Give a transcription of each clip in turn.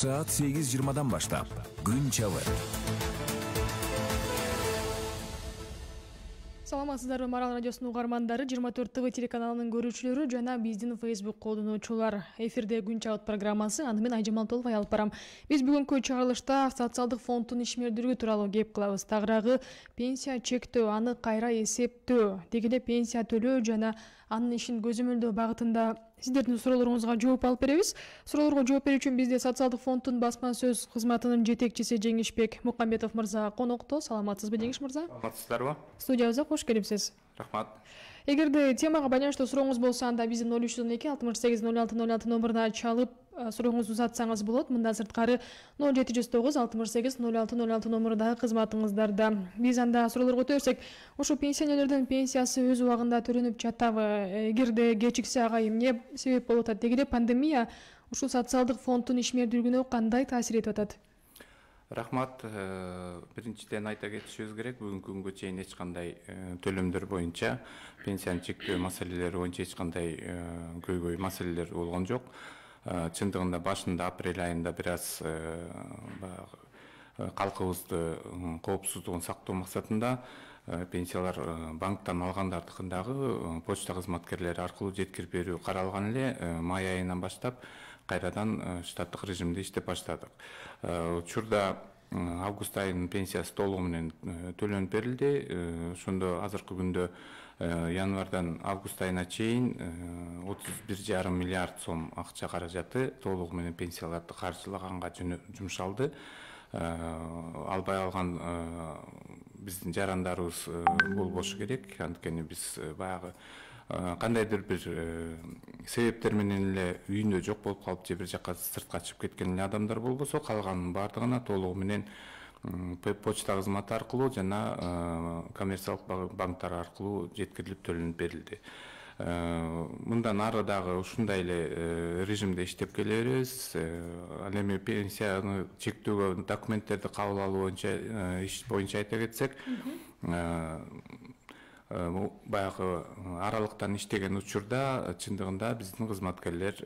саат 8:20 баштап күн чабыт. Саламатсыздарбы, Марал радиосунун угармандары, 24 ТВ телеканалынын көрүүчүлөрү жана биздин Facebook колдонуучулар. Эфирде күн чабыт программасы, аны мен Айжамал Толбай алып барам. Биз бүгүнкү чыгарылышта социалдык фонддун ишмердүүлүгү тууралуу кеп кылабыз. Тагыраагы пенсия чектөө, аны кайра эсептөө, деги пенсия төлөө жана анын ишин көзөмөлдөө багытында сиздердин суроолоруңузга жооп алып беребиз. Суроолорго жооп берүү үчүн бизде социалдык фонддун басма сөз кызматынын жетекчиси Жеңишбек Мукамбетов мырза конокто. Саламатсызбы, Жеңиш мырза? Саламатсыздарбы? Студиябызга кош келипсиз. Рахмат. Эгерде темага байланыштуу сурооңуз болсо, анда биздин 0302 68 06 06 номуруна чалып сурооңузду узатсаңыз болот. Мындан сырткары 0709 68 06 06 номурдагы кызматыңыздарда. Биз анда суроолорго өтө берсек, ошо пенсионерлердин пенсиясы өз убагында төлөнүп жатабы? Эгерде кечиксе, ага эмне себеп болуп атат? Деги пандемия ушул социалдык фонддун ишмердүүлүгүнө кандай таасир этип атат? Рахмат. Биринчиден айта кетишибиз керек, бүгүнкү күнгө чейин эч кандай төлөмдөр боюнча, пенсияны чектөө маселелери боюнча эч кандай көйгөй маселелер болгон жок. Чындыгында башында апрель айында бир аз калкыбызды коопсуздугун сактоо максатында пенсиялар банктан алгандардыкындагы почта кызматкерлери аркылуу жеткирип берүү каралган эле. Май айынан баштап кайрадан штаттык режимде иштеп баштадык. Учурда август айынын пенсиясы толугу менен төлөнүп берилди. Ошондо азыркы күндө январдан август айына чейин 31,5 миллиард сом акча каражаты толугу менен пенсияларды каржылаганга жумшалды. Албай алган биздин жарандарыбыз болбошу керек. Анткени биз баягы кандайдыр бир себептер менен эле үйүндө жок болуп калып, же бир жакка сыртка чыгып кеткен эле адамдар болбосо, калганын баардыгына толугу менен почта кызматы аркылуу жана коммерциялык банктар аркылуу жеткирилип төлөнүп берилди. Мындан ары дагы ушундай эле режимде иштеп келе беребиз. Ал эми пенсияны чектөөгө документтерди кабыл алуу боюнча иш боюнча айта кетсек, баягы аралыктан иштеген учурда чындыгында биздин кызматкерлер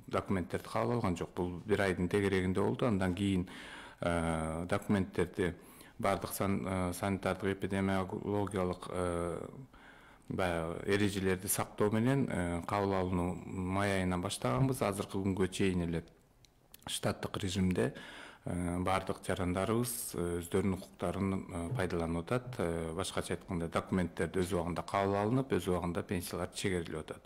документтерди кабыл алган жок. Бул бир айдын тегерегинде болду. Андан кийин документтерди бардык санитардык эпидемиологиялык эрежелерди сактоо менен кабыл алууну май айынан баштаганбыз. Азыркы күнгө чейин эле штаттык режимде бардык жарандарыбыз өздөрүнүн укуктарын пайдаланып атат. Башкача айтканда, документтерди өз убагында кабыл алынып, өз убагында пенсиялар чегерилип атат.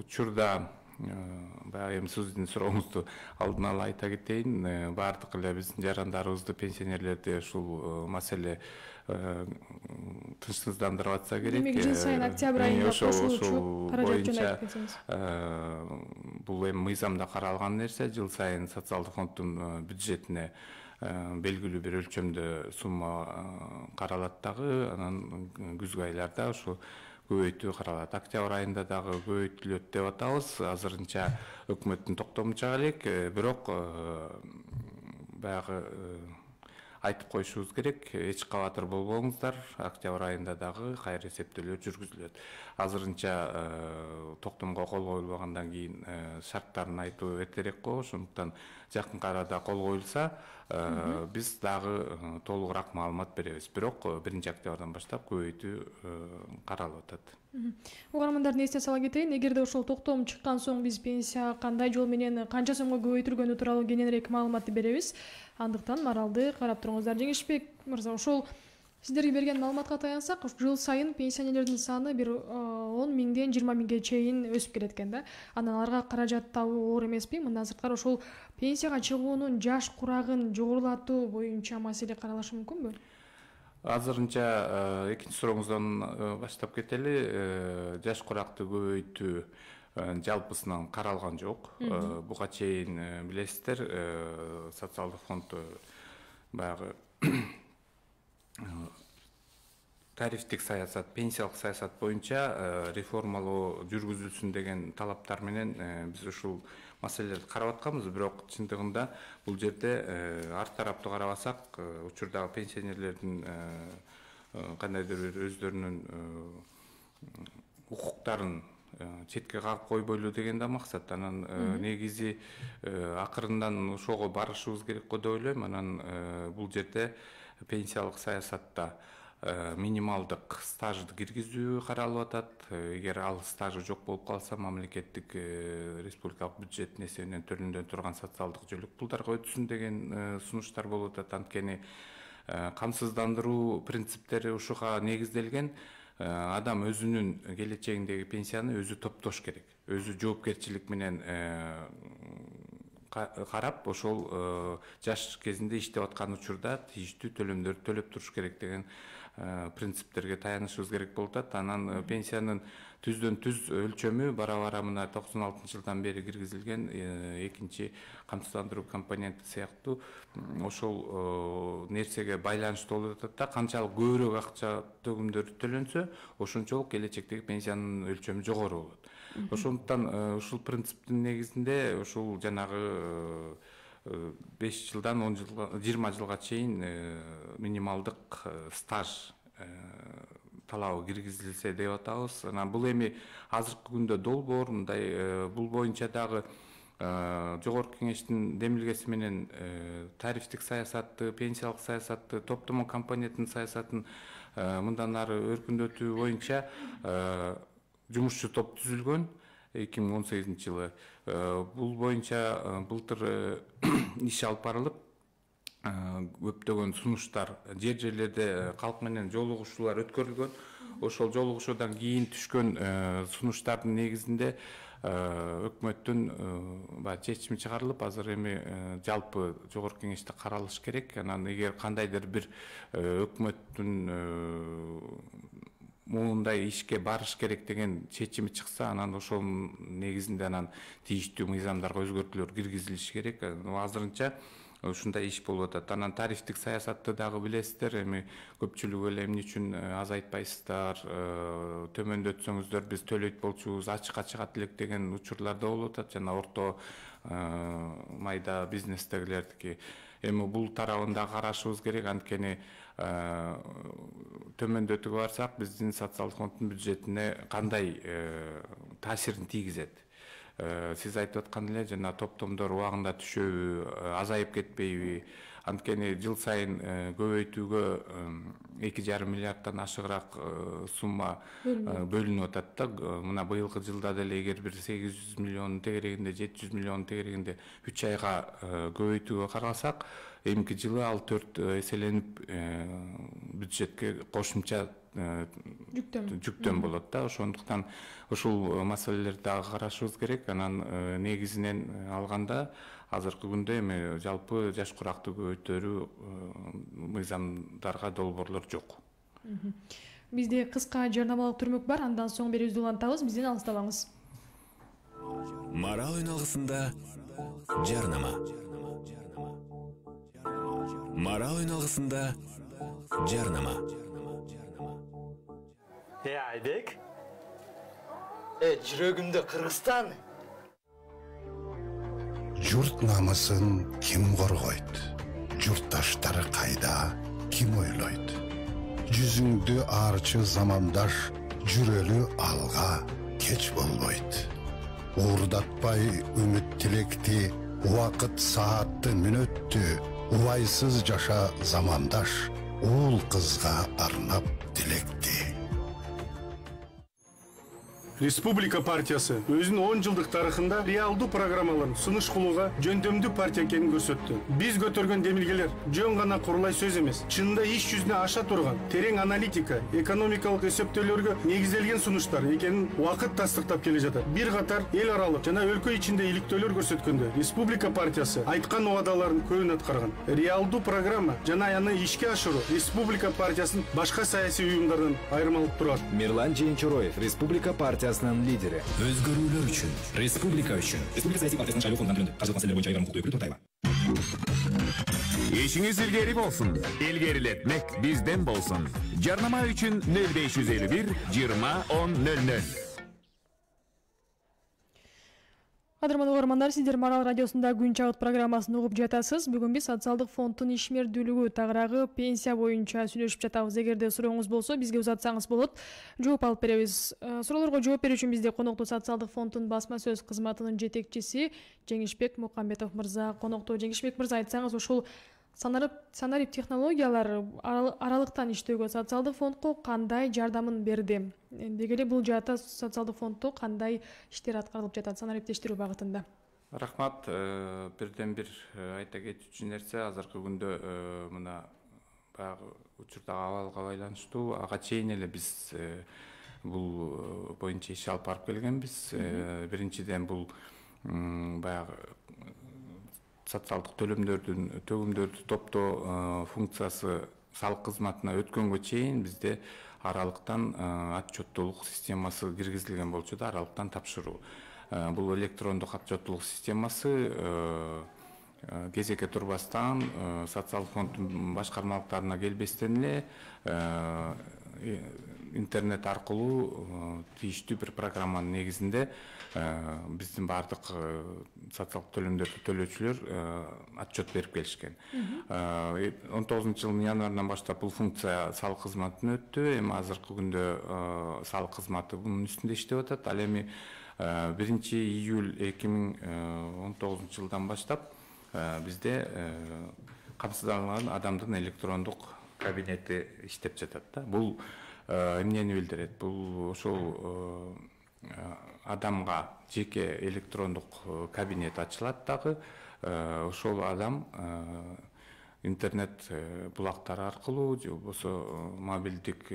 Учурда баягы эми сиздин сурооңузду алдын ала айта кетейин. Бардык эле биздин жарандарыбызды, пенсионерлерди ушул маселе тынчсыздандырып атса керек. Демек, жыл сайын октябрь айында кошулчу каражат жөнүндө айтып кетсеңиз. Бул эми мыйзамда каралган нерсе. Жыл сайын социалдык фонддун бюджетине белгилүү бир өлчөмдө сумма каралат дагы. Анан күзгү айларда ушу көбөйтүү каралат. Октябрь айында дагы көбөйтүлөт деп атабыз. Азырынча өкмөттүн токтомунча элек, бирок баягы айтып коюшубуз керек, эч кабатыр болбоңуздар, октябрь айында дагы кайра эсептөөлөр жүргүзүлөт. Азырынча токтомго кол коюлбагандан кийин шарттарын айтуу эртерээк го. Ошондуктан жакынкы арада кол коюлса, биз дагы толугураак маалымат беребиз. Бирок 1 октябрдан баштап көбөйтүү каралып атат. Угармандардын эсине сала кетейин, эгерде ошол токтом чыккан соң биз пенсия кандай жол менен канча сомго көбөйтүлгөнү тууралуу кененирээк маалыматты беребиз. Андыктан Маралды карап туруңуздар. Жеңишбек мырза, ошол сиздерге берген маалыматка таянсак, жыл сайын пенсионерлердин саны бир 10 миңден 20 миңге чейин өсүп келет экен да. Анан аларга каражат табуу оор эмеспи? Мындан сырткары ошол пенсияга чыгуунун жаш курагын жогорулатуу боюнча маселе каралышы мүмкүнбү? Азырынча экинчи сурооңуздан баштап кетели. Жаш куракты көбөйтүү жалпысынан каралган жок. Буга чейин билесиздер, социалдык фонд баягы тарифтик саясат, пенсиялык саясат боюнча реформалоо жүргүзүлсүн деген талаптар менен биз ушул маселелерди карап атканбыз. Бирок чындыгында бул жерде ар тараптуу карабасак, учурдагы пенсионерлердин кандайдыр бир өздөрүнүн укуктарын четке кагып койбойлу деген да максат. Анан негизи акырындан ошого барышыбыз керек го деп ойлойм. Анан бул жерде пенсиялык саясатта минималдык стажды киргизүү каралып атат. Эгер ал стажы жок болуп калса, мамлекеттик республикалык бюджеттин эсебинен төлөнө турган социалдык жөлөк пулдарга өтсүн деген сунуштар болуп атат. Анткени камсыздандыруу принциптери ушуга негизделген. Адам өзүнүн келечегиндеги пенсияны өзү топтош керек. Өзү жоопкерчилик менен карап, ошол жаш кезинде иштеп аткан учурда тийиштүү төлөмдөрдү төлөп туруш керек деген принциптерге таянышыбыз керек болуп атат. Анан пенсиянын түздөн түз өлчөмү бара мына 96-жылдан бери киргизилген экинчи камсыздандыруу компоненти сыяктуу ошол нерсеге байланыштуу болуп атат да. Канчалык көбүрөөк акча төгүмдөр төлөнсө, ошончолук келечектеги пенсиянын өлчөмү жогору болот. Ошондуктан ушул принциптин негизинде ушул жанагы 5 жылдан 10 жылга 20 жылга чейин минималдык стаж талабы киргизилсе деп атабыз. Анан бул эми азыркы күндө долбоор мындай бул боюнча дагы жогорку кеңештин демилгеси менен тарифтик саясатты, пенсиялык саясатты, топтомо компоненттин саясатын мындан ары өркүндөтүү боюнча жумушчу топ түзүлгөн 2018-жылы. Бул боюнча былтыр иш алып барылып, көптөгөн сунуштар жерлерде калк менен жолугушуулар өткөрүлгөн. Ошол жолугушуудан кийин түшкөн сунуштардын негизинде өкмөттүн чечими чыгарылып, азыр эми жалпы жогорку кеңеште каралыш керек. Анан эгер кандайдыр бир өкмөттүн мындай ишке барыш керек деген чечими чыкса, анан ошол негизинде анан тийиштүү мыйзамдарга өзгөртүүлөр киргизилиши керек. Азырынча ушундай иш болуп атат. Анан тарифтик саясатты дагы билесиздер, эми көпчүлүгү эле эмне үчүн азайтпайсыздар, төмөндөтсөңүздөр биз төлөйт болчубуз, ачыкка чыгат элек деген учурлар да болуп атат. Жана орто майда бизнестегилердики. Эми бул тарабын да карашыбыз керек. Анткени төмөндөтүүгө барсак, биздин социалдык фонддун бюджетине кандай таасирин тийгизет? Сиз айтып аткан эле жана топтомдор убагында түшөбү, азайып кетпейби? Анткени жыл сайын көбөйтүүгө 2,5 миллиарддан ашыгыраак сумма бөлүнүп атат да. Мына быйылкы жылда деле эгер бир 800 миллион тегерегинде, 700 миллион тегерегинде 3 айга көбөйтүүгө карасак, эмки жылы ал 4 эселенип бюджетке кошумча жүктөн болот да. Ошондуктан ушул маселелерди дагы карашыбыз керек. Анан негизинен алганда азыркы күндө эми жалпы жаш куракты көбөйтөрүү мыйзамдарга долбоорлор жок. Бизде кыска жарнамалык түрмөк бар, андан соң берүүбүздү улантабыз, бизден алыстабаңыз. Марал үналгысында жарнама. Марал үналгысында жарнама. Айбек? Жүрөгүмдө Кыргызстан. Журт намысын ким коргойт? Журтташтары кайда, ким ойлойт? Жүзүңдү арчы замандаш, жүрөлү алга кеч болбойт. Уурдатпай үмүт тилекти, убакыт саатты мүнөттү, убайсыз жаша замандаш, уул кызга арнап тилекти. Республика партиясы өзүнүн 10 жылдык тарыхында реалдуу программаларын сунуш кылууга жөндөмдүү партия экенин көрсөттү. Биз көтөргөн демилгелер жөн гана курулай сөз эмес, чынында иш жүзүнө аша турган терең аналитика, экономикалык эсептөөлөргө негизделген сунуштар экенин убакыт тастыктап келе жатат. Бир катар эл аралык жана өлкө ичинде иликтөөлөр көрсөткөндө Республика партиясы айткан убадаларын көбүн аткарган. Реалдуу программа жана аны ишке ашыруу Республика партиясын башка саясий уюмдардан айырмалып турат. Мирлан Жээнчуроев, Республика партиясынын лидери. Өзгөрүүлөр үчүн, республика үчүн. Республика саясий партиясынын шайлоо фондунан төлөндү. Каржылык маселелер боюнча айрым укуктуу өкүлү Туртаева. Ишиңиз илгери болсун. Илгерилетмек бизден болсун. Жарнама үчүн 0551 20 10 00. Кадырман угармандар, сиздер Марал радиосунда күн чагыт программасын угуп жатасыз. Бүгүн биз социалдык фонддун ишмердүүлүгү тагыраагы пенсия боюнча сүйлөшүп жатабыз. Эгерде сурооңуз болсо, бизге узатсаңыз болот. Жооп алып беребиз. Суроолорго жооп берүү үчүн бизде конокто социалдык фонддун басма сөз кызматынын жетекчиси Жеңишбек Мукамбетов мырза конокто. Жеңишбек мырза, айтсаңыз, ушул санарип технологиялар аралыктан иштөөгө социалдык фондко кандай жардамын берди? Деги эле бул жаатта социалдык фонддо кандай иштер аткарылып жатат санариптештирүү багытында? Рахмат. Бирден бир айта кетүүчү нерсе, азыркы күндө мына баягы учурдагы абалга байланыштуу ага чейин эле биз бул боюнча иш алып барып келгенбиз. Биринчиден бул баягы социалдык төгүмдөрдү топтоо функциясы салык кызматына өткөнгө чейин бизде аралыктан отчеттуулук системасы киргизилген болчу да, аралыктан тапшыруу. Бул электрондук отчеттуулук системасы кезекке турбастан социалдык фонддун башкармалыктарына келбестен эле интернет аркылуу тийиштүү бир программанын негизинде биздин баардык социалдык төлөмдөрдү төлөөчүлөр отчет берип келишкен. 19-жылдын январынан баштап бул функция салык кызматына өттү. Эми азыркы күндө салык кызматы бунун үстүндө иштеп атат. Ал эми 1-июль 2019 жылдан баштап бизде камсызданган адамдын электрондук кабинети иштеп жатат да. Бул эмнени билдирет? Бул ошол адамга жеке электрондук кабинет ачылат дагы, ошол адам интернет булактары аркылуу же болбосо мобилдик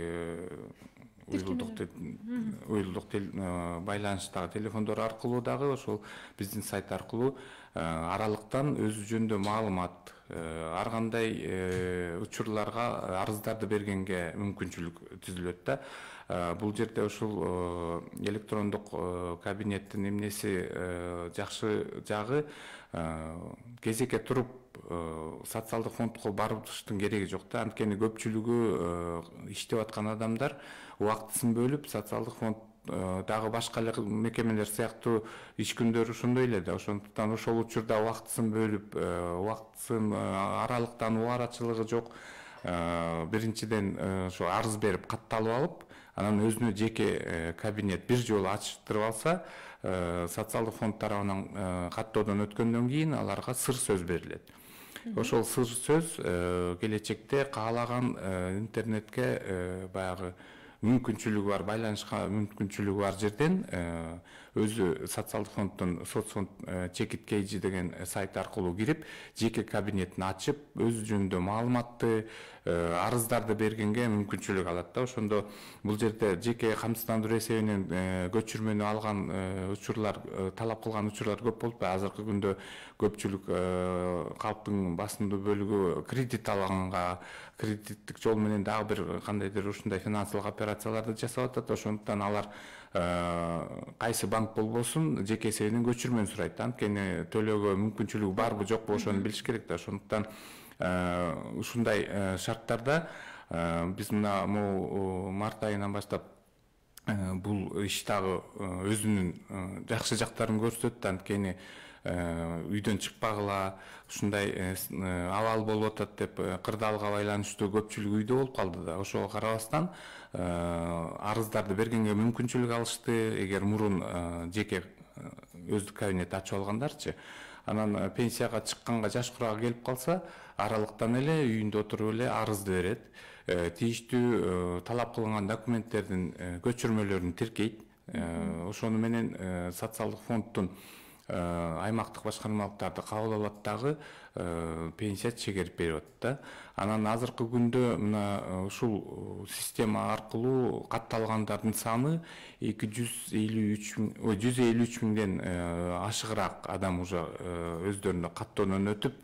уюлдук байланыштагы телефондор аркылуу дагы ошол биздин сайт аркылуу аралыктан өзү жөнүндө маалымат, ар кандай учурларга арыздарды бергенге мүмкүнчүлүк түзүлөт да. Бул жерде ушул электрондук кабинеттин эмнеси жакшы жагы, кезекке туруп социалдык фондко барыштын кереги жок да. Анткени көпчүлүгү иштеп аткан адамдар убактысын бөлүп социалдык фонд дагы башка эле мекемелер сыяктуу иш күндөрү ошондой эле да. Ошондуктан ошол учурда убактысын бөлүп, убактысын аралыктан убарачылыгы жок. Биринчиден ошо арыз берип катталып алып, анан өзүнө жеке кабинет бир жолу ачтырып алса, социалдык фонд тарабынан каттоодон өткөндөн кийин аларга сыр сөз берилет. Ошол сыр сөз келечекте каалаган интернетке баягы мүмкүнчүлүгү бар, байланышка мүмкүнчүлүгү бар жерден өзү социалдык фонддун соцфонд чекит кейжи деген сайт аркылуу кирип, жеке кабинетин ачып, өзү жөнүндө маалыматты, арыздарды бергенге мүмкүнчүлүк алат да. Ошондо бул жерде жеке камсыздандыруу эсебинен көчүрмөнү алган учурлар, талап кылган учурлар көп болуп, азыркы күндө көпчүлүк калктын басымдуу бөлүгү кредит алганга, кредиттик жол менен дагы бир кандайдыр ушундай финансылык операцияларды жасап атат. Ошондуктан алар кайсы банк болбосун жеке эсебинен көчүрмөнү сурайт. Анткени төлөөгө мүмкүнчүлүгү барбы жокпу ошону билиш керек да. Ошондуктан ушундай шарттарда биз мына март айынан баштап бул иш дагы өзүнүн жакшы жактарын көрсөттү. Анткени үйдөн чыкпагыла, ушундай абал болуп атат деп кырдаалга байланыштуу көпчүлүк үйдө болуп калды да. Ошого карабастан арыздарды бергенге мүмкүнчүлүк алышты. Эгер мурун жеке өздүк кабинет ачып алгандарчы, анан пенсияга чыкканга жаш курагы келип калса, аралыктан эле үйүндө отуруп эле арызды берет. Тийиштүү талап кылынган документтердин көчүрмөлөрүн тиркейт. Ошону менен социалдык фонддун аймактык башкармалыктарды кабыл алат дагы пенсия чегерип берип атат да. Анан азыркы күндө мына ушул система аркылуу катталгандардын саны 153 миңден ашыгыраак адам уже өздөрүнө каттоодон өтүп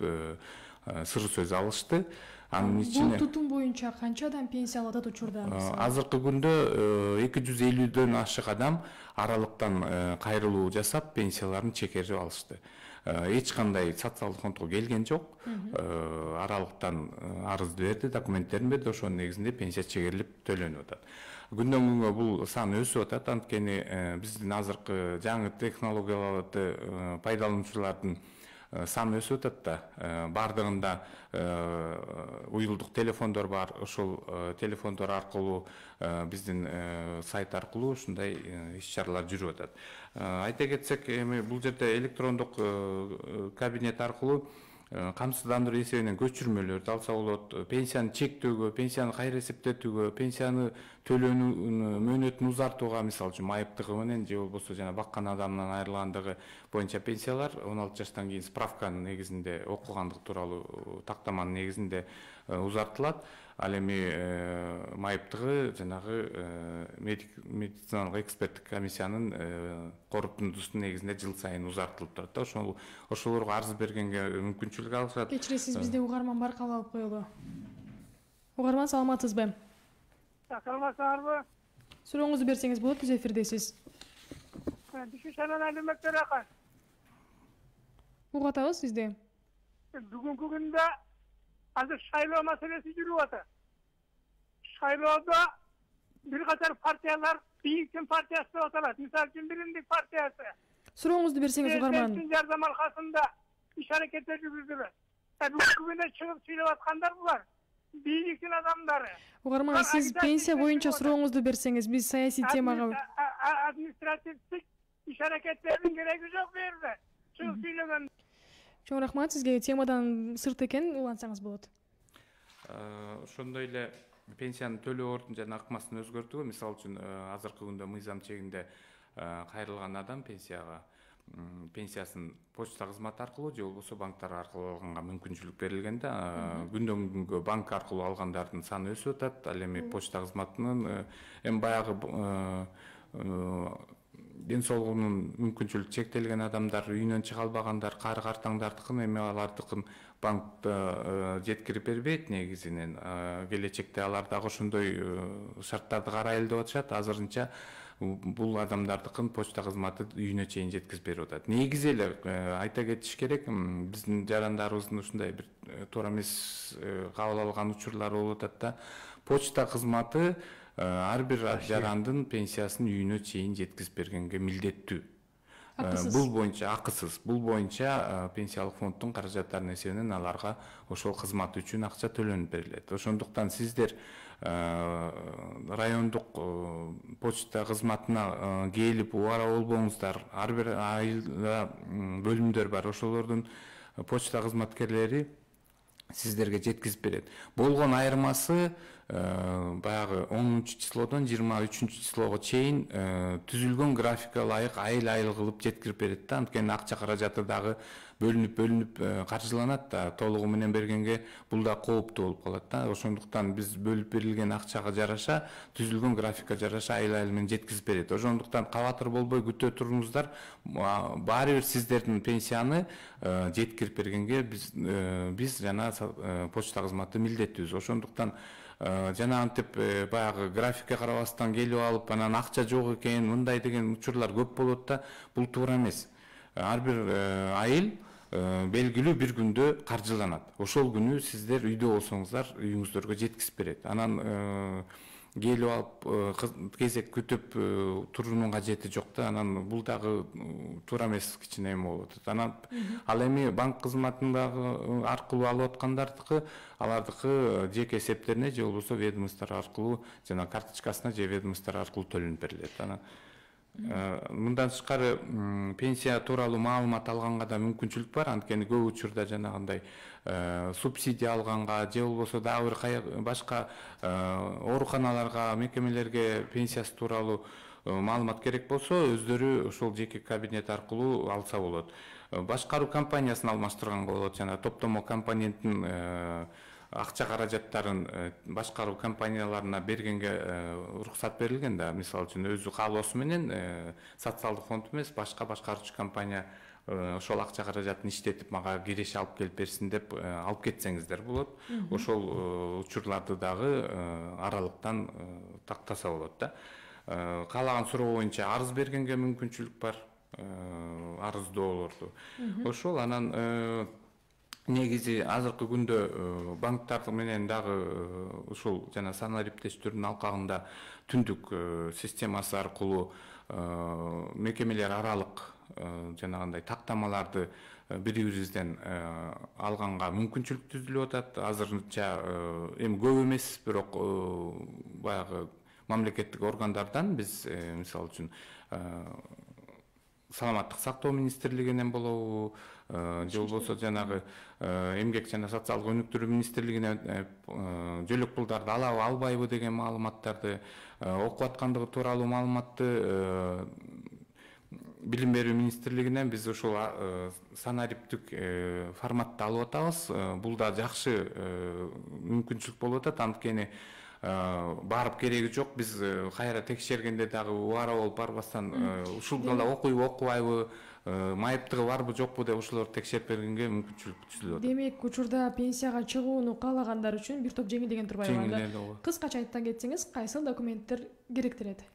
сыр сөз алышты. Бул тутум боюнча канча адам пенсия алат учурда? Азыркы күндө 250дөн ашык адам аралыктан кайрылуу жасап пенсияларын чекерип алышты. эч кандай социалдык фондго келген жок. Аралыктан арызды берди, документтерин берди, ошонун негизинде пенсия чегерилип төлөнүп атат. Күндөн күнгө бул сан өсүп атат, анткени биздин азыркы жаңы технологияларды пайдалануучулардын саны өсүп атат да. Бардыгында уюлдук телефондор бар, ошол телефондор аркылуу биздин сайт аркылуу ушундай иш-чаралар жүрүп атат. Айта кетсек, эми бул жерде электрондук кабинет аркылуу камсыздандыруу эсебинен көчүрмөлөрдү алса болот, пенсияны чектөөгө, пенсияны кайра эсептетүүгө, пенсияны төлөөнүн мөөнөтүн узартууга, мисалы үчүн майыптыгы менен же болбосо жана баккан адамдан айрылгандыгы боюнча пенсиялар 16 жаштан кийин справканын негизинде, окугандык тууралуу тактаманын негизинде узартылат. Ал эми майыптыгы жанагы медициналык эксперттик комиссиянын корутундусунун негизинде жыл сайын узартылып турат да. Ошолорго арыз бергенге мүмкүнчүлүк алышат. Кечиресиз, бизде угарман бар, кабыл алып коелу. Угарман, саламатсызбы? Саламатсыздарбы? Сурооңузду берсеңиз болот, биз эфирдесиз. Düşüşenen әлеуметтер ака. Угуп атабыз сизди. Бүгүнкү күндө азыр шайлоо маселеси жүрүп атат. Шайлоодо бир катар партиялар бийиктин партиясы деп аталат. Мисалы үчүн Биримдик партиясы. Сурооңузду берсеңиз угарман. Жардам алкасында иш аракеттер жүргүзүлөт. Бүгүнкү күндө чыгып сүйлөп аткандар булар. Бийиктин адамдары. Угарман, сиз пенсия боюнча сурооңузду берсеңиз, биз саясий темага административдик иш аракеттердин кереги жок бу жерде. Чыгып сүйлөгөн. Чоң рахмат, сизге темадан сырт экен улантсаңыз болот. Ошондой эле пенсиянын төлөө ордун жана акмасын өзгөртүүгө, мисалы үчүн азыркы күндө мыйзам чегинде кайрылган адам пенсиясын почта кызматы аркылуу же болбосо банктар аркылуу алганга мүмкүнчүлүк берилген да. Күндөн күнгө банк аркылуу алгандардын саны өсүп атат. Ал эми почта кызматынын эми баягы ден соолугунун мүмкүнчүлүк чектелген адамдар, үйүнөн чыга албагандар, кары картаңдардыкын эми алардыкын банкта жеткирип бербейт негизинен. Келечекте алар дагы ошондой шарттарды карайлы деп атышат. Азырынча бул адамдардыкын почта кызматы үйүнө чейин жеткизип берип атат. Негизи эле айта кетиш керек, биздин жарандарыбыздын ушундай бир туура эмес кабыл алган учурлар болуп атат да. Почта кызматы ар бир жарандын пенсиясын үйүнө чейин жеткизип бергенге милдеттүү. Бул боюнча акысыз. Бул боюнча пенсиялык фонддун каражаттарынын эсебинен аларга ошол кызмат үчүн акча төлөнүп берилет. Ошондуктан сиздер райондук почта кызматына келип убара болбоңуздар. Ар бир айылда бөлүмдөр бар. Ошолордун почта кызматкерлери сиздерге жеткизип берет. Болгон айырмасы баягы 10 числодон 23 числого чейин түзүлгөн графикка ылайык айыл кылып жеткирип берет да. Анткени акча каражаты дагы бөлүнүп каржыланат да. Толугу менен бергенге бул да кооптуу болуп калат да. Ошондуктан биз бөлүп берилген акчага жараша, түзүлгөн графикка жараша айыл менен жеткизип берет. Ошондуктан кабатыр болбой күтө туруңуздар. Баары бир сиздердин пенсияны жеткирип бергенге биз жана почта кызматы милдеттүүбүз. Ошондуктан жана антип баягы графикке карабастан келип алып, анан акча жок экен, мындай деген учурлар көп болот да. Бул туура эмес. Ар бир айыл белгилүү бир күндө каржыланат. Ошол күнү сиздер үйдө болсоңуздар, үйүңүздөргө жеткизип берет. Анан келип алып кезек күтүп туруунун кажети жок да. Анан бул дагы туура эмес, кичине эме болуп атат. Анан ал эми банк кызматындагы аркылуу алып аткандардыкы, алардыкы жеке эсептерине же болбосо ведомстволор аркылуу жана карточкасына же ведомстволор аркылуу төлөнүп берилет. Анан мындан тышкары пенсия тууралуу маалымат алганга да мүмкүнчүлүк бар. Анткени көп учурда жанагындай субсидия алганга же болбосо дагы бир башка ооруканаларга, мекемелерге пенсиясы тууралуу маалымат керек болсо, өздөрү ошол жеке кабинет аркылуу алса болот. Башкаруу компаниясын алмаштырганга болот, жана топтомо компоненттин акча каражаттарын башкаруу компанияларына бергенге уруксат берилген да. Мисалы үчүн өзү каалоосу менен социалдык фонд эмес, башка башкаруучу компания ошол акча каражатын иштетип мага киреше алып келип берсин деп алып кетсеңиздер болот. Ошол учурларды дагы аралыктан тактаса болот да. Каалаган суроо боюнча арыз бергенге мүмкүнчүлүк бар. арыздоолорду. Ошол анан негизи азыркы күндө банктар менен дагы ушул жана санариптештөрдүн алкагында түндүк системасы аркылуу мекемелер аралык жанагындай тактамаларды бири-бирибизден алганга мүмкүнчүлүк түзүлүп атат. Азырынча эми көп эмес, бирок баягы мамлекеттик органдардан биз мисалы үчүн саламаттык сактоо министрлигинен болобу же болбосо жанагы эмгек жана социалдык өнүктүрүү министрлигине жөлөк пулдарды алабы албайбы деген маалыматтарды, окуп аткандыгы тууралуу маалыматты билим берүү министрлигинен биз ушул санариптик форматта алып атабыз. Бул да жакшы мүмкүнчүлүк болуп атат. Анткени барып кереги жок. Биз кайра текшергенде дагы убара болуп барбастан ушул гана окуйбу окубайбы, майыптыгы барбы жокпу деп ошолорду текшерип бергенге мүмкүнчүлүк түзүлүп атат. Демек, учурда пенсияга чыгууну каалагандар үчүн бир топ жеңилдеген турбайбы? Кыскача айткан кетсеңиз, кайсы документтер керектелет?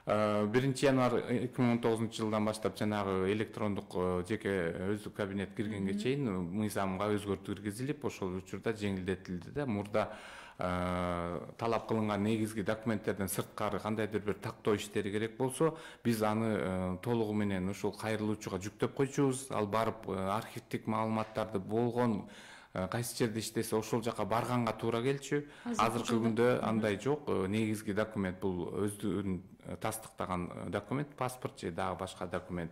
1 январь 2019 жылдан баштап жанагы электрондук жеке өздүк кабинет киргенге чейин мыйзамга өзгөртүү киргизилип, ошол учурда жеңилдетилди да. Мурда талап кылынган негизги документтерден сырткары кандайдыр бир тактоо иштери керек болсо, биз аны толугу менен ушул кайрылуучуга жүктөп койчубуз. Ал барып архивдик маалыматтарды болгон кайсы жерде иштесе ошол жака барганга туура келчү. Азыркы күндө андай жок. Негизги документ бул өздүгүн тастыктаган документ, паспорт же дагы башка документ,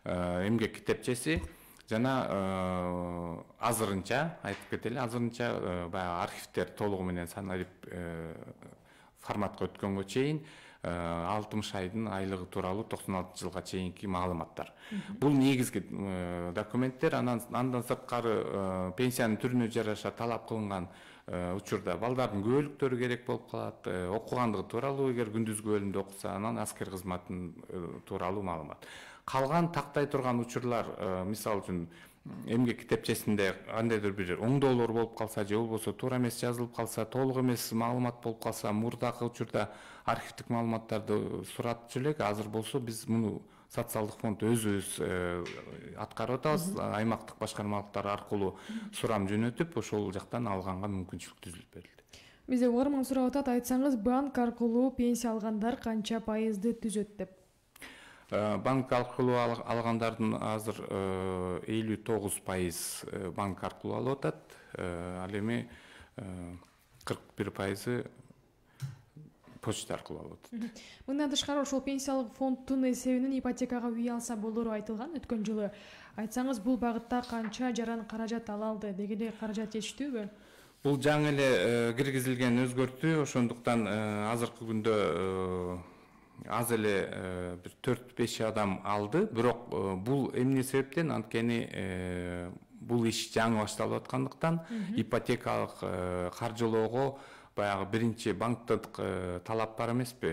эмгек китепчеси жана азырынча айтып кетели, азырынча баягы архивдер толугу менен санарип форматка өткөнгө чейин 60 айдын айлыгы тууралуу 96 жылга чейинки маалыматтар. Бул негизги документтер. Андан сырткары пенсиянын түрүнө жараша талап кылынган учурда балдардын күбөлүктөрү керек болуп калат. Окугандыгы тууралуу, эгер күндүзгү бөлүмдө окуса, анан аскер кызматын тууралуу маалымат. Калган тактай турган учурлар, мисалы үчүн эмгек китепчесинде кандайдыр бир оңдоолор болуп калса же болбосо туура эмес жазылып калса, толук эмес маалымат болуп калса, мурдакы учурда архивдик маалыматтарды суратчу элек. Азыр болсо биз муну социалдык фонд өзүбүз аткарып атабыз. Аймактык башкармалыктар аркылуу сурам жөнөтүп, ошол жактан алганга мүмкүнчүлүк түзүлүп берилди. Бизде угарман сурап атат, айтсаңыз, банк аркылуу пенсия алгандар канча пайызды түзөт деп? Банк аркылуу алгандардын азыр 59% банк аркылуу алып атат. Ал эми 41% почта аркылуу алып атат. Мындан тышкары ошол пенсиялык фонддун эсебинен ипотекага үй алса болору айтылган өткөн жылы. Айтсаңыз, бул багытта канча жаран каражат ала алды? Дегенде каражат жетиштүүбү? Бул жаңы эле киргизилген өзгөртүү, ошондуктан азыркы күндө аз эле бир 4-5 адам алды. Бирок бул эмне себептен? Анткени бул иш жаңы башталып аткандыктан ипотекалык каржылоого баягы биринчи банктык талап бар эмеспи?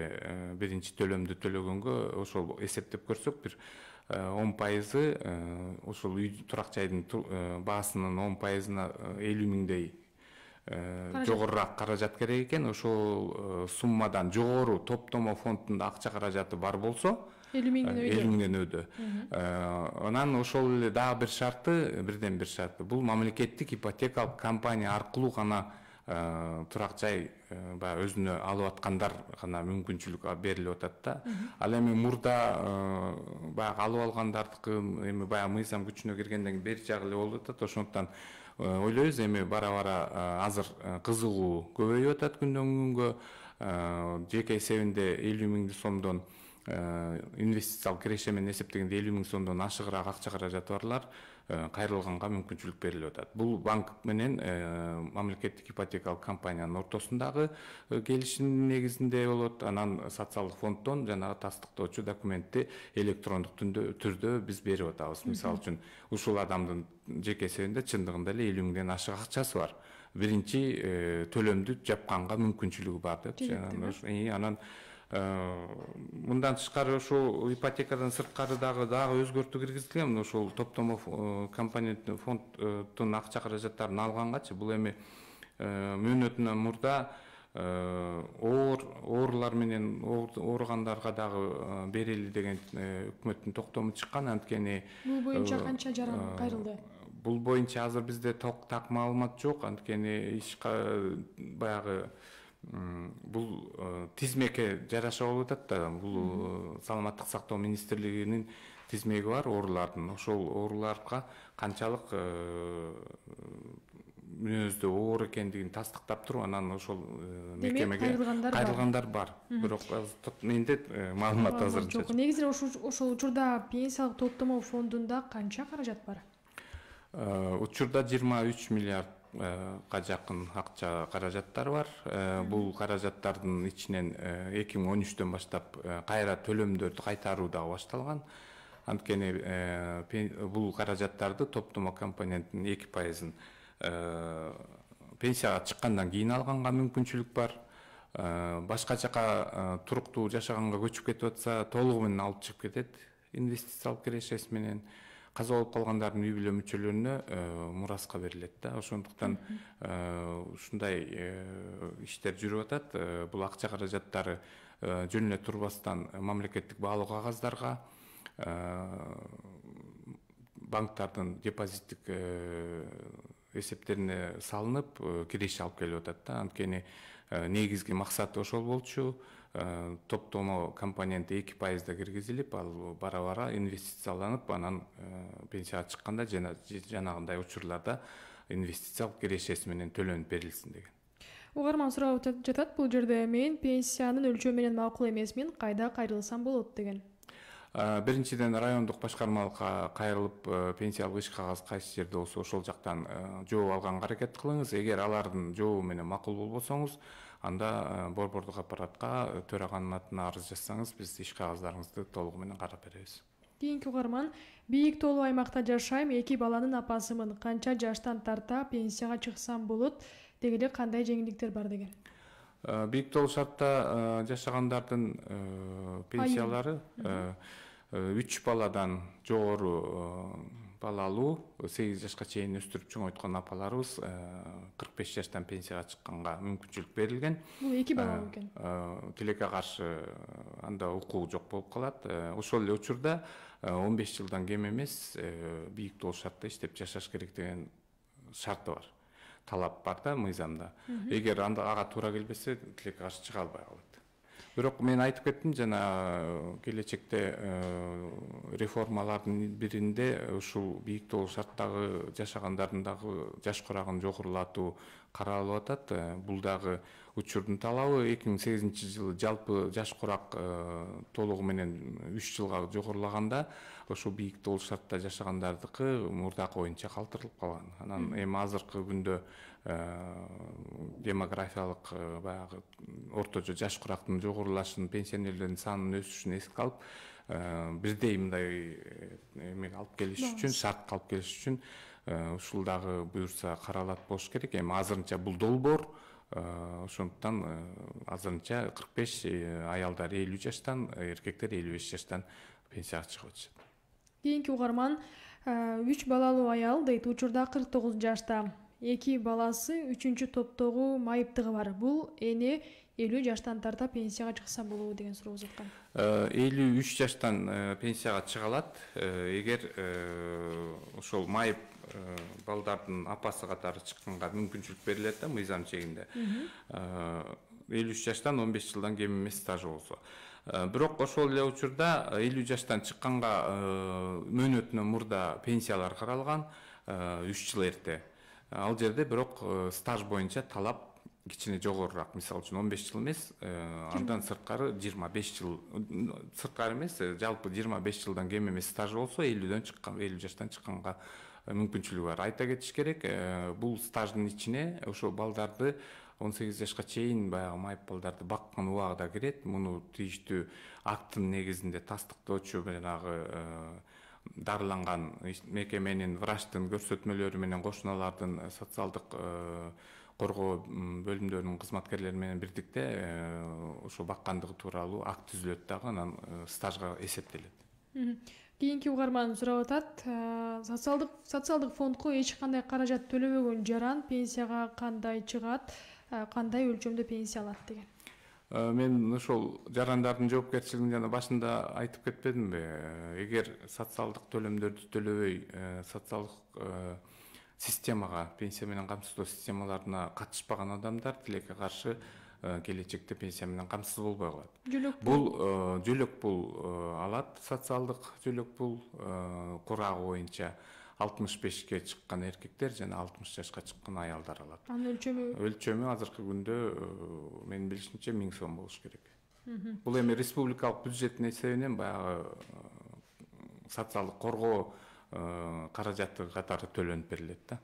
Биринчи төлөмдү төлөгөнгө ошол эсептеп көрсөк, бир 10% ошол үй турак жайдын баасынын 10%-на 50 миңдей жогорураак каражат керек экен. Ошол суммадан жогору топтомо фондунда акча каражаты бар болсо 50 миңден өйдө. Анан ошол эле дагы бир шарты, бирден бир шарты, бул мамлекеттик ипотекалык компания аркылуу гана турак жай баягы өзүнө алып аткандар гана мүмкүнчүлүк берилип атат да. Ал эми мурда баягы алып алгандардыкы эми баягы мыйзам күчүнө киргенден кийин бери жагы эле болуп атат. Ошондуктан ойлойбуз, эми бара-бара азыр кызыгуу көбөйүп атат күндөн күнгө. Жеке эсебинде 50 миң сомдон, инвестициялык киреше менен эсептегенде 50 миң сомдон ашыгыраак акча каражаты барлар кайрылганга мүмкүнчүлүк берилип атат. Бул банк менен мамлекеттик ипотекалык компаниянын ортосундагы келишим негизинде болот. Анан социалдык фонддон жанагы тастыктоочу документти электрондук түрдө биз берип атабыз. Мисалы үчүн ушул адамдын жеке эсебинде чындыгында эле 50 миңден ашык акчасы бар. Биринчи төлөмдү жапканга мүмкүнчүлүгү бар деп. Анан мындан тышкары ошол ипотекадан сырткары дагы өзгөртүү киргизилген. Ошол топтомо компания фонддун акча каражаттарын алгангачы, бул эми мөөнөтүнөн мурда оорулар менен ооругандарга дагы берели деген өкмөттүн токтому чыккан. Анткени бул боюнча канча жаран кайрылды? Бул боюнча азыр бизде так маалымат жок. Анткени баягы бул тизмекке жараша болуп атат да. Бул саламаттык сактоо министрлигинин тизмеги бар оорулардын. Ошол ооруларга канчалык мүнөздө оор экендигин тастыктап туруп, анан ошол мекемеге кайрылгандар бар. Бирок менде маалымат азыр жок. Негизи ошол учурда пенсиялык топтомо фондунда канча каражат бар? Учурда 23 миллиардга жакын акча каражаттар бар. Бул каражаттардын ичинен 2013-төн баштап кайра төлөмдөрдү кайтаруу дагы башталган. Анткени бул каражаттарды топтомо компоненттин 2%-ын пенсияга чыккандан кийин алганга мүмкүнчүлүк бар. Башка жака туруктуу жашаганга көчүп кетип атса, толугу менен алып чыгып кетет. Инвестициялык кирешеси менен каза болуп калгандардын үй бүлө мүчөлөрүнө мураска берилет да. Ошондуктан ушундай иштер жүрүп атат. Бул акча каражаттары жөн эле турбастан мамлекеттик баалуу кагаздарга, банктардын депозиттик эсептерине салынып киреше алып келип атат да. Анткени негизги максаты ошол болчу. Топтомо компоненти 2%да киргизилип, ал бара-бара инвестицияланып, анан пенсияга чыкканда жанагындай учурларда инвестициялык кирешеси менен төлөнүп берилсин деген. Угарман сурап жатат, бул жерде мен пенсиянын өлчөмү менен макул эмесмин, кайда кайрылсам болот деген. Биринчиден райондук башкармалыкка кайрылып, пенсиялык иш кагаз кайсы жерде болсо ошол жактан жооп алганга аракет кылыңыз. Эгер алардын жообу менен макул болбосоңуз, анда борбордук аппаратка төраганын атына арыз жазсаңыз, биз иш кагаздарыңызды толугу менен карап беребиз. Кийинки угарман: бийик тоолуу аймакта жашайм, 2 баланын апасымын. Канча жаштан тарта пенсияга чыксам болот? Деги эле кандай жеңилдиктер бар деген. Бийик тоолуу шартта жашагандардын пенсиялары 3 баладан жогору балалуу 8 жашка чейин өстүрүп чоңойткон апаларыбыз 45 жаштан пенсияга чыкканга мүмкүнчүлүк берилген. Бул 2 балалуу экен. Тилекке каршы анда укугу жок болуп калат. Ошол эле учурда 15 жылдан кем эмес бийик тоолуу шартта иштеп жашаш керек деген шарты бар. Талап бар да мыйзамда. Эгер ага туура келбесе, тилекке каршы чыга албай калат. Бирок мен айтып кеттим, жана келечекте реформалардын биринде ушул бийик тоолуу шарттагы жашагандардын дагы жаш курагын жогорулатуу каралып атат. Бул дагы учурдун талабы. 2008-жылы жалпы жаш курак толугу менен 3 жылга жогорулаганда ошол бийик тоолуу шартта жашагандардыкы мурдакы боюнча калтырылып калган. Анан эми азыркы күндө демографиялык баягы орточо жаш курактын жогорулашын, пенсионерлердин санынын өсүшүн эске алып, бирдей мындай эмеге алып келиш үчүн, шартка алып келиш үчүн ушул дагы буюрса каралат болуш керек. Эми азырынча бул долбоор, ошондуктан азырынча 45, аялдар 50 жаштан, эркектер 55 жаштан пенсияга чыгып атышат. Кийинки угарман: 3 балалуу аял дейт, учурда 49 жашта. 2 баласы 3-чү топтогу майыптыгы бар. Бул эне 50 жаштан тарта пенсияга чыкса болобу деген суроо узаткан. 53 жаштан пенсияга чыга алат. Эгер ошол майып балдардын апасы катары чыкканга мүмкүнчүлүк берилет да мыйзам чегинде. 53 жаштан 15 жылдан кем эмес стажы болсо. Бирок ошол эле учурда 50 жаштан чыкканга мөөнөтүнөн мурда пенсиялар каралган, 3 жыл эрте. Ал жерде бирок стаж боюнча талап кичине жогорураак. Мисалы үчүн 15 жыл эмес, андан сырткары 25 жыл, сырткары эмес, жалпы 25 жылдан кем эмес стажы болсо 50 жаштан чыкканга мүмкүнчүлүгү бар. Айта кетиш керек, бул стаждын ичине ошо балдарды 18 жашка чейин баягы майып балдарды баккан убагы да кирет. Муну тийиштүү акттын негизинде тастыктоочу жанагы дарыланган мекеменин, врачтын көрсөтмөлөрү менен кошуналардын социалдык коргоо бөлүмдөрүнүн кызматкерлери менен бирдикте ошо баккандыгы тууралуу акт түзүлөт дагы, анан стажга эсептелет. Кийинки угарман сурап атат: социалдык фондко эч кандай каражат төлөбөгөн жаран пенсияга кандай чыгат? кандай өлчөмдө пенсия алат деген. Мен ошол жарандардын жоопкерчилигин жана башында айтып кетпедимби? Эгер социалдык төлөмдөрдү төлөбөй, социалдык системага, пенсия менен камсыздоо системаларына катышпаган адамдар тилекке каршы келечекте пенсия менен камсыз болбой калат. Бул жөлөк пул алат, социалдык жөлөк пул курагы боюнча 65-ке чыккан эркектер жана 60 жашка чыккан аялдар алат. Анын өлчөмү азыркы күндө менин билишимче 1000 сом болуш керек. Бул эми республикалык бюджеттин эсебинен баягы социалдык коргоо каражаты катары төлөнүп берилет да.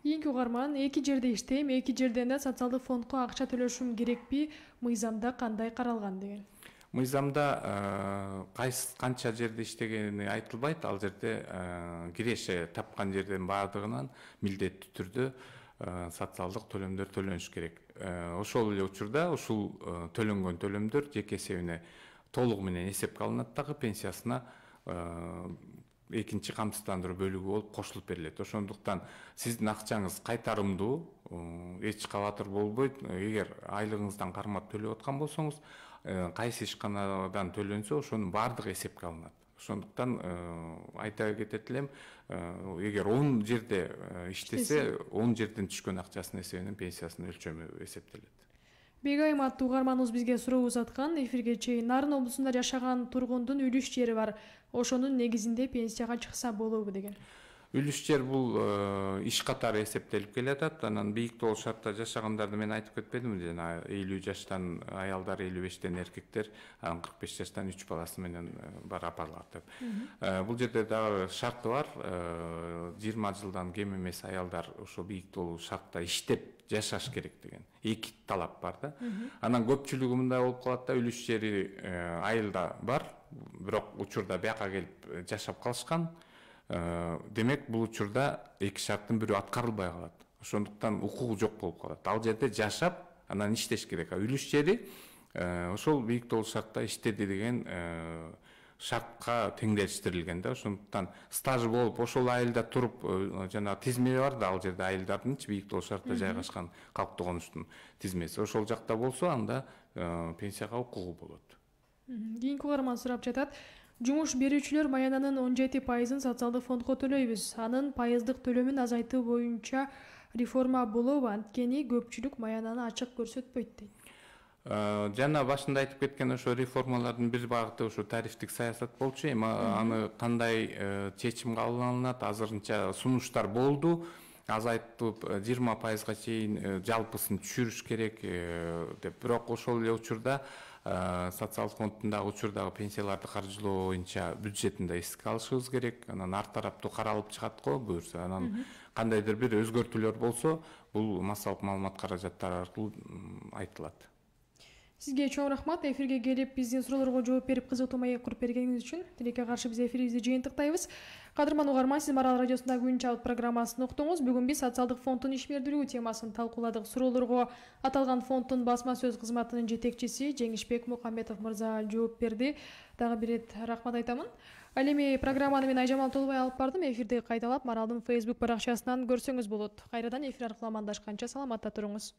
Кийинки угарман, эки жерде иштейм, эки жерден да социалдык фондко акча төлөшүм керекпи, мыйзамда кандай каралган деген. Мыйзамда канча жерде иштегени айтылбайт, ал жерде киреше тапкан жерден баардыгынан милдеттүү түрдө социалдык төлөмдөр төлөнүш керек. Ошол эле учурда ушул төлөнгөн төлөмдөр жеке эсебине толугу менен эсепке алынат дагы, пенсиясына экинчи камсыздандыруу бөлүгү болуп кошулуп берилет. Ошондуктан сиздин акчаңыз кайтарымдуу, эч кабатыр болбойт. Эгер айлыгыңыздан кармап төлөп аткан болсоңуз, кайсы ишканадан төлөнсө ошонун баардыгы эсепке алынат. Ошондуктан айта кетет элем, эгер 10 жерде иштесе, 10 жерден түшкөн акчасынын эсебинен пенсиясынын өлчөмү эсептелет. Бегайым аттуу угарманыбыз бизге суроо узаткан. Эфирге чейин Нарын облусунда жашаган тургундун үлүш жери бар. Ошонун негизинде пенсияга чыкса болобу деген. Үлүш жер бул иш катары эсептелип келатат. Анан бийик тоол шартта жашагандарды мен айтып кетпедимби? Жана 50 жаштан аялдар, 55тен эркектер, 45 жаштан 3 баласы менен бар апалар деп. Бул жерде дагы шарты бар. 20 жылдан кем эмес аялдар ошо бийик тоол шартта иштеп жашаш керек деген. Эки талап бар да. Анан көпчүлүгү мындай болуп калат да, үлүш жери айылда бар, бирок учурда бияка келип жашап калышкан. Демек бул учурда эки шарттын бирөө аткарылбай калат. Ошондуктан укугу жок болуп калат. Ал жерде жашап, анан иштеш керек. Үлүш жери ошол бийик тоол шартта иштеди деген шартка теңдештирилген да. Ошондуктан стажы болуп ошол айылда туруп жана тизме бар да, ал жерде айылдардынчы бийик тоол шартта жайгашкан калктуу конуштун тизмеси. Ошол жакта болсо анда пенсияга укугу болот. Кийинки угарман сурап жатат. Жумуш берүүчүлөр маянанын 17% социалдык фондко төлөйбүз. Анын пайыздык төлөмүн азайтуу боюнча реформа болобу? Анткени көпчүлүк маянаны ачык көрсөтпөйт дейт. Жана башында айтып кеткен ошо реформалардын бир багыты ошо тарифтик саясат болчу. Эми аны кандай чечим кабыл алынат? Азырынча сунуштар болду. Азайтып 20%га чейин жалпысын түшүрүш керек деп. Бирок ошол эле учурда социалдык фондундагы учурдагы пенсияларды каржылоо боюнча бюджетин да эске алышыбыз керек. Анан ар тараптуу каралып чыгат го буюрса. Анан кандайдыр бир өзгөртүүлөр болсо, бул массалык маалымат каражаттары аркылуу айтылат. Сизге чоң рахмат. Эфирге келип биздин суроолорго жооп берип, кызыктуу маек куруп бергениңиз үчүн. Тилекке каршы биз эфирибизди жыйынтыктайбыз. Кадырман угарман, сиз Марал радиосундагы күн чабыт программасын уктуңуз. Бүгүн биз социалдык фонддун ишмердүүлүгү темасын талкууладык. Суроолорго аталган фонддун басма сөз кызматынын жетекчиси Жеңишбек Мукамбетов мырза жооп берди. Дагы бир рет рахмат айтамын. Ал эми программаны мен Айжамал Толубай алып бардым. Эфирди кайдалап Маралдын Facebook баракчасынан көрсөңүз болот. Кайрадан эфир аркылуу амандашканча саламатта туруңуз.